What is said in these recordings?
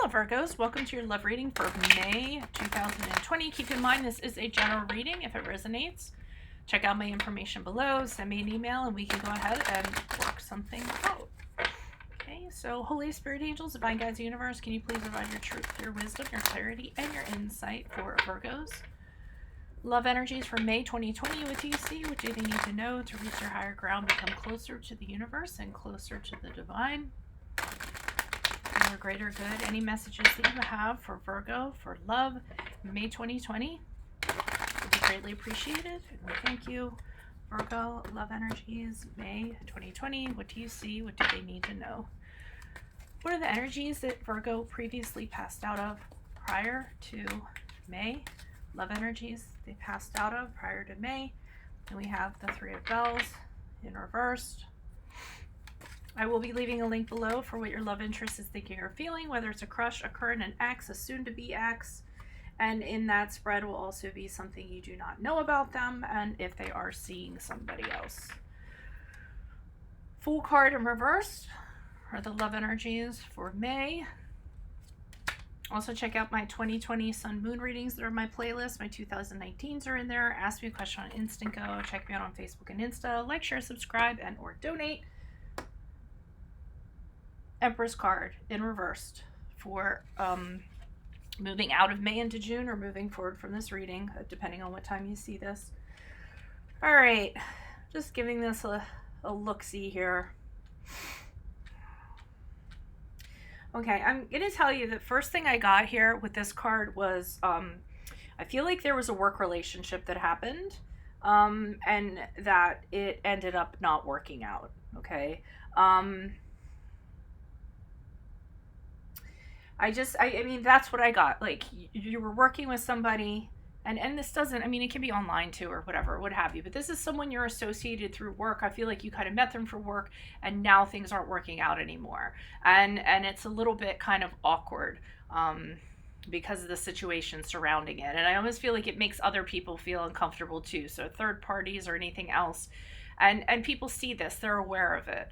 Hello Virgos, welcome to your love reading for May 2020. Keep in mind this is a general reading. If it resonates, check out my information below, send me an email, and we can go ahead and work something out. Okay, so Holy Spirit, angels, divine guides, universe, can you please provide your truth, your wisdom, your clarity, and your insight for Virgos? Love energies for May 2020. What do you see? What do they need to know to reach their higher ground, become closer to the universe and closer to the divine? For greater good, any messages that you have for Virgo for love May 2020 would be greatly appreciated. And thank you. Virgo love energies May 2020. What do you see? What do they need to know? What are the energies that Virgo previously passed out of prior to May? Love energies they passed out of prior to May. And we have the Three of Bells in reversed. I will be leaving a link below for what your love interest is thinking or feeling, whether it's a crush, a current, an ex, a soon-to-be ex. And in that spread will also be something you do not know about them and if they are seeing somebody else. Fool card in reverse are the love energies for May. Also check out my 2020 Sun Moon readings that are in my playlist. My 2019s are in there. Ask me a question on Instant Go. Check me out on Facebook and Insta. Like, share, subscribe, and or donate. Empress card in reversed for moving out of May into June or moving forward from this reading, depending on what time you see this. All right, just giving this a look-see here. Okay, I'm going to tell you the first thing I got here with this card was I feel like there was a work relationship that happened and that it ended up not working out, okay? I mean, that's what I got. Like, you were working with somebody, and this doesn't, I mean, it can be online too or whatever, what have you, but this is someone you're associated through work. I feel like you kind of met them for work, and now things aren't working out anymore. And it's a little bit kind of awkward because of the situation surrounding it. And I almost feel like it makes other people feel uncomfortable too. So third parties or anything else. And people see this, they're aware of it.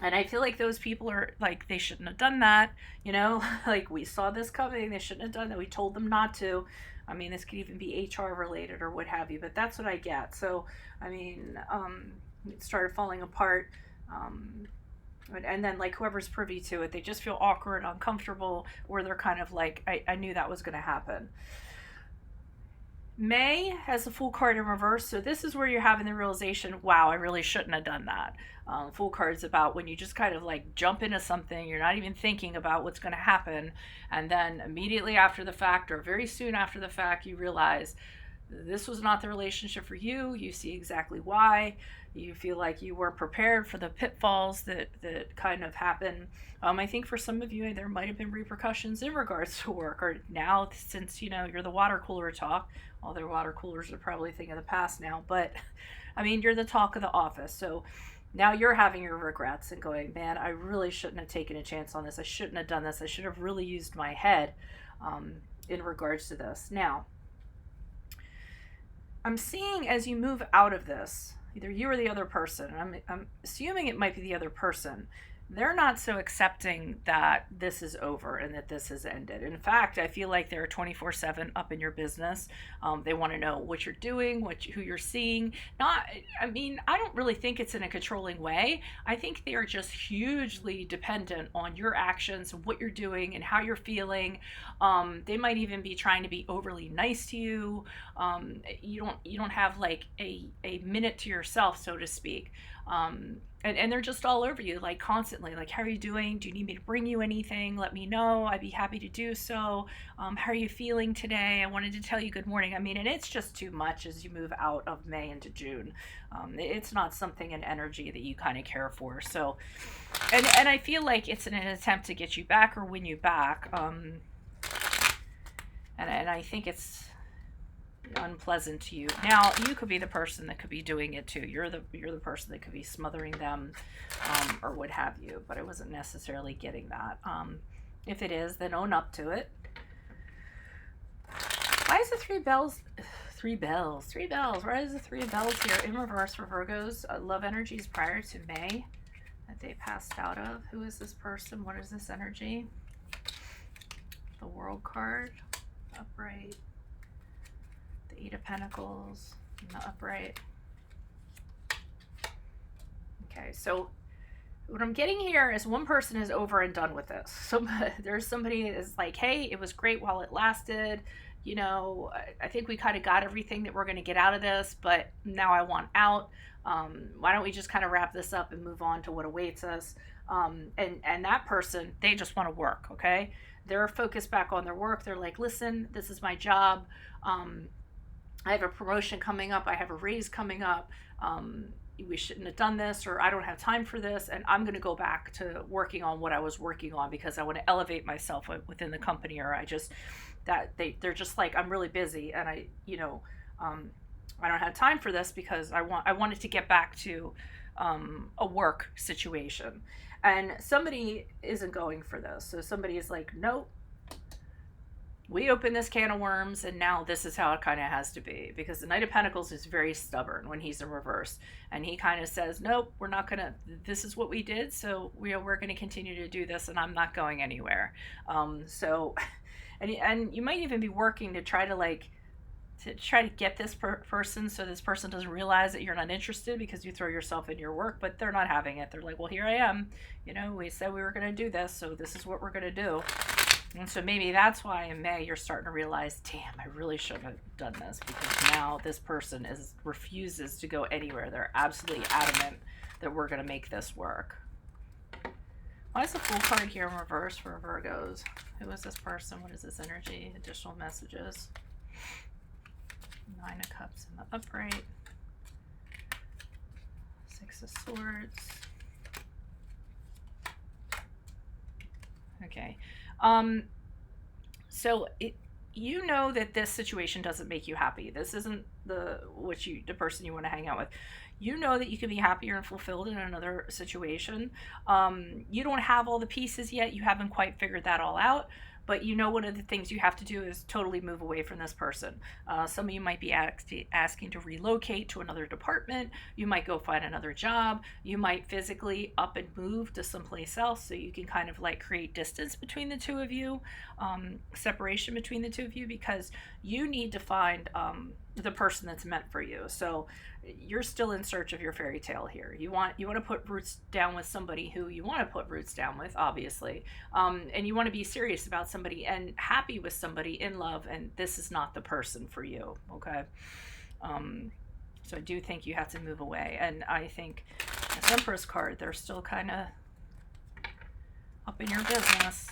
And I feel like those people are like, they shouldn't have done that, you know, like we saw this coming, they shouldn't have done that, we told them not to. I mean, this could even be HR related or what have you, but that's what I get. So, I mean, it started falling apart. And then like whoever's privy to it, they just feel awkward, uncomfortable, or they're kind of like, I knew that was going to happen. May has a Fool card in reverse, so this is where you're having the realization, wow, I really shouldn't have done that. Fool card's about when you just kind of like jump into something, you're not even thinking about what's going to happen, and then immediately after the fact or very soon after the fact, you realize this was not the relationship for you. You see exactly why. You feel like you weren't prepared for the pitfalls that kind of happen. I think for some of you, there might have been repercussions in regards to work, or now since, you know, you're the water cooler talk, although water coolers are probably a thing of the past now, but I mean, you're the talk of the office. So now you're having your regrets and going, man, I really shouldn't have taken a chance on this. I shouldn't have done this. I should have really used my head in regards to this. Now, I'm seeing as you move out of this, either you or the other person, and I'm assuming it might be the other person, they're not so accepting that this is over and that this has ended. In fact, I feel like they're 24/7 up in your business. They want to know what you're doing, who you're seeing. I mean, I don't really think it's in a controlling way. I think they are just hugely dependent on your actions, what you're doing, and how you're feeling. They might even be trying to be overly nice to you. You don't have like a minute to yourself, so to speak. And they're just all over you, like constantly, like, how are you doing? Do you need me to bring you anything? Let me know. I'd be happy to do so. How are you feeling today? I wanted to tell you good morning. I mean, and it's just too much as you move out of May into June. It's not something, an energy that you kind of care for. So, and I feel like it's an attempt to get you back or win you back. And I think it's unpleasant to you. Now, you could be the person that could be doing it too. You're the person that could be smothering them or what have you, but I wasn't necessarily getting that. If it is, then own up to it. Why is the three bells? Why is the Three of Bells here in reverse for Virgos? Love energies prior to May that they passed out of. Who is this person? What is this energy? The World card, upright. The Eight of Pentacles, and the upright. Okay, so what I'm getting here is one person is over and done with this. There's somebody that is like, hey, it was great while it lasted. You know, I think we kind of got everything that we're going to get out of this, but now I want out. Why don't we just kind of wrap this up and move on to what awaits us? And that person, they just want to work, okay? They're focused back on their work. They're like, listen, this is my job. I have a promotion coming up. I have a raise coming up. We shouldn't have done this, or I don't have time for this, and I'm going to go back to working on what I was working on because I want to elevate myself within the company, or I just they're just like, I'm really busy, and I don't have time for this because I wanted to get back to a work situation, and somebody isn't going for this. So somebody is like, nope. We open this can of worms, and now this is how it kind of has to be, because the Knight of Pentacles is very stubborn when he's in reverse, and he kind of says, nope, we're not gonna, this is what we did, so we're going to continue to do this, and I'm not going anywhere. And you might even be working to try to get this person, so this person doesn't realize that you're not interested because you throw yourself in your work, but they're not having it. They're like, well, here I am, you know, we said we were going to do this, so this is what we're going to do. And so maybe that's why in May you're starting to realize, damn, I really shouldn't have done this, because now this person refuses to go anywhere. They're absolutely adamant that we're going to make this work. Why is the Fool card here in reverse for Virgos? Who is this person? What is this energy? Additional messages. Nine of Cups in the upright. Six of Swords. Okay. So you know that this situation doesn't make you happy. This isn't the person you want to hang out with. You know that you can be happier and fulfilled in another situation. You don't have all the pieces yet. You haven't quite figured that all out. But you know one of the things you have to do is totally move away from this person. Some of you might be asking to relocate to another department. You might go find another job. You might physically up and move to someplace else so you can kind of like create distance between the two of you, separation between the two of you, because you need to find the person that's meant for you. So you're still in search of your fairy tale here. You want to put roots down with somebody who you want to put roots down with, obviously, and you want to be serious about somebody and happy with somebody in love, and this is not the person for you, okay? So I do think you have to move away, and I think this Empress card, they're still kind of up in your business.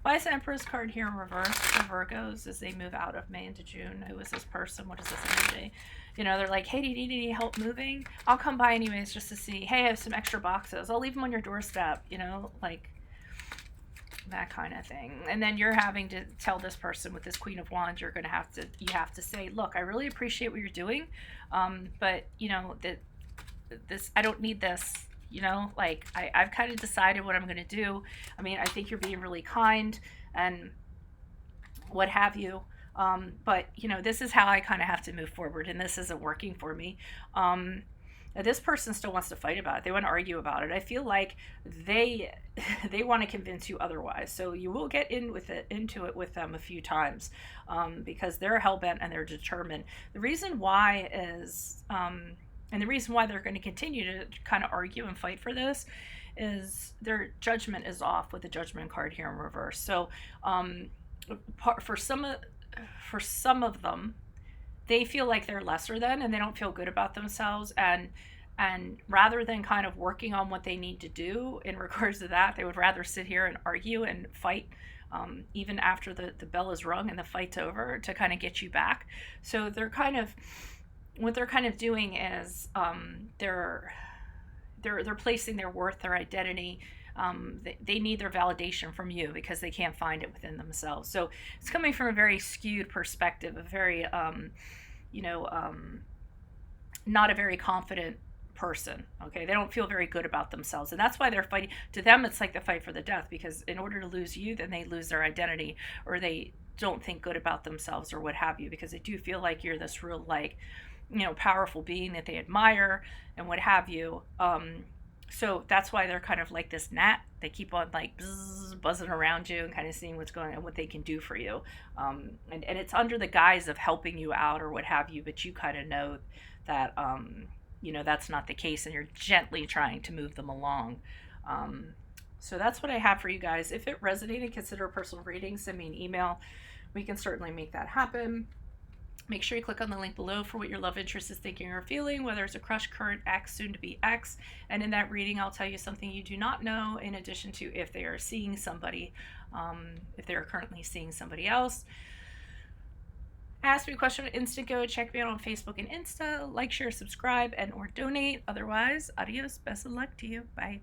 Why is the Empress card here in reverse for Virgos as they move out of May into June? Who is this person? What is this energy? You know, they're like, hey, do you need any help moving? I'll come by anyways just to see. Hey, I have some extra boxes. I'll leave them on your doorstep, you know, like that kind of thing. And then you're having to tell this person with this Queen of Wands, you have to say, look, I really appreciate what you're doing, but, you know, I don't need this. You know, like I've kind of decided what I'm going to do. I mean, I think you're being really kind and what have you. But, you know, this is how I kind of have to move forward, and this isn't working for me. This person still wants to fight about it. They want to argue about it. I feel like they want to convince you otherwise. So you will get into it with them a few times because they're hell-bent and they're determined. The reason why is... and the reason why they're going to continue to kind of argue and fight for this is their judgment is off with the Judgment card here in reverse. So for some of them, they feel like they're lesser than, and they don't feel good about themselves. And rather than kind of working on what they need to do in regards to that, they would rather sit here and argue and fight even after the bell is rung and the fight's over, to kind of get you back. So what they're kind of doing is they're placing their worth, their identity. They need their validation from you because they can't find it within themselves. So it's coming from a very skewed perspective, a very not a very confident person. Okay, they don't feel very good about themselves, and that's why they're fighting. To them, it's like the fight for the death, because in order to lose you, then they lose their identity, or they don't think good about themselves, or what have you, because they do feel like you're this real, like, you know, powerful being that they admire and what have you. So that's why they're kind of like this gnat. They keep on like buzzing around you and kind of seeing what's going on, what they can do for you. And it's under the guise of helping you out or what have you, but you kind of know that, that's not the case and you're gently trying to move them along. So that's what I have for you guys. If it resonated, consider a personal reading, send me an email. We can certainly make that happen. Make sure you click on the link below for what your love interest is thinking or feeling, whether it's a crush, current, ex, soon to be ex. And in that reading, I'll tell you something you do not know, in addition to if they are seeing somebody, if they are currently seeing somebody else. Ask me a question on Instago. Check me out on Facebook and Insta. Like, share, subscribe, and or donate. Otherwise, adios. Best of luck to you. Bye.